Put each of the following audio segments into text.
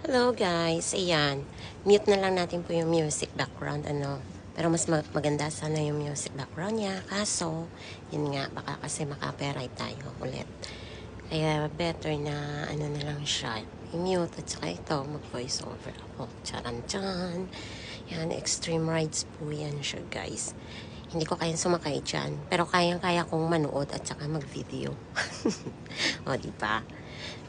Hello guys, ayan. Mute na lang natin po yung music background, Pero mas maganda sana yung music background niya. Kaso, yun nga, baka kasi maka-copyright tayo ulit. Kaya better na na lang siya. I-mute at saka ito, mag-voice over ako. Charan-chan. Yan, extreme rides po yan siya guys. Hindi ko kayang sumakay dyan. Pero kayang-kaya kong manood at saka mag-video. O, diba?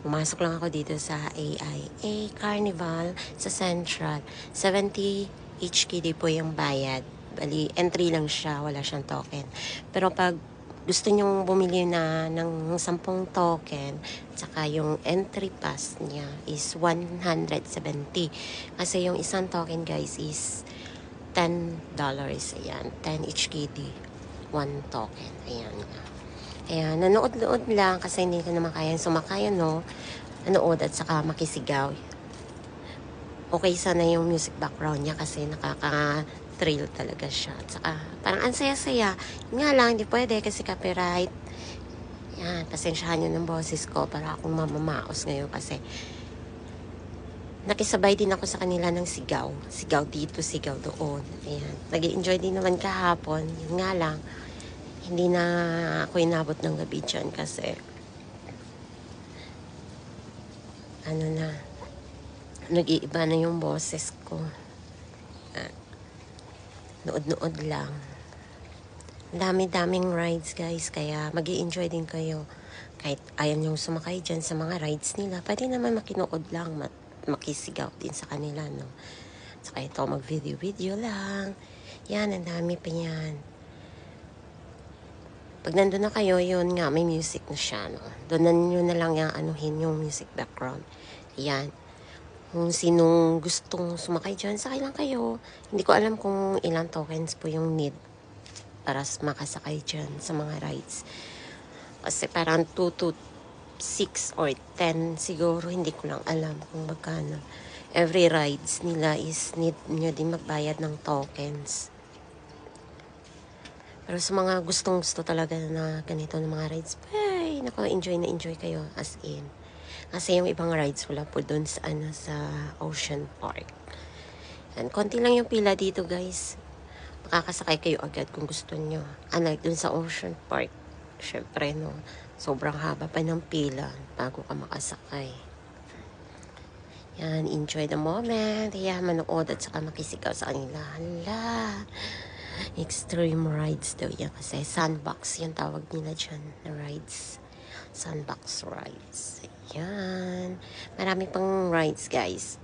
Pumasok lang ako dito sa AIA Carnival sa Central. 70 HKD po yung bayad. Bali, entry lang siya, wala siyang token. Pero pag gusto nyong bumili na ng 10 token, saka yung entry pass niya is 170. Kasi yung isang token guys is $10. Ayan, 10 HKD. 1 token. Ayan nga. Kaya nanood-nood lang kasi hindi ko naman kayang sumakay, nanood at saka makisigaw. Okay sana yung music background niya kasi nakaka-thrill talaga siya. At saka parang ang saya-saya. Yun nga lang, hindi pwede kasi copyright. Yan, pasensyahan nyo ng boses ko para akong mamamaos ngayon kasi nakisabay din ako sa kanila ng sigaw. Sigaw dito, sigaw doon. Ayan. Nag-enjoy din naman kahapon. Yun nga lang, hindi na ako inabot ng gabi dyan kasi nag-iiba na yung boses ko. Nood-nood lang. Dami-daming rides guys, kaya mag-i-enjoy din kayo. Kahit ayaw nyo sumakay dyan sa mga rides nila, pwede naman makinood lang, makisigaw din sa kanila, no? Saka ito, mag-video-video lang. Yan, ang dami pa yan. Pag nandun na kayo, yun nga, may music na siya, no? Doon na nyo na lang anuhin yung music background. Yan. Kung sinong gustong sumakay dyan, sakay lang kayo. Hindi ko alam kung ilang tokens po yung need para makasakay dyan sa mga rides. Kasi parang 2 to 6 or 10 siguro, hindi ko lang alam kung magkano. Every rides nila is need nyo din magbayad ng tokens. Pero sa mga gustong-gusto talaga na ganito ng mga rides, ay, naku, enjoy na enjoy kayo as in. Kasi yung ibang rides wala po doon sa, sa Ocean Park. And konti lang yung pila dito guys. Makakasakay kayo agad kung gusto nyo. Unlike doon sa Ocean Park, syempre no, sobrang haba pa ng pila bago ka makasakay. Yan, enjoy the moment. Yan, manood at saka makisigaw sa kanila. Hala, extreme rides daw yan kasi sandbox yung tawag nila dyan na rides. Sandbox rides. Ayan. Marami pang rides guys.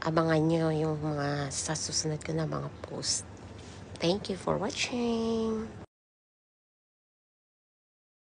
Abangan nyo yung mga sa susunod ko na mga post. Thank you for watching.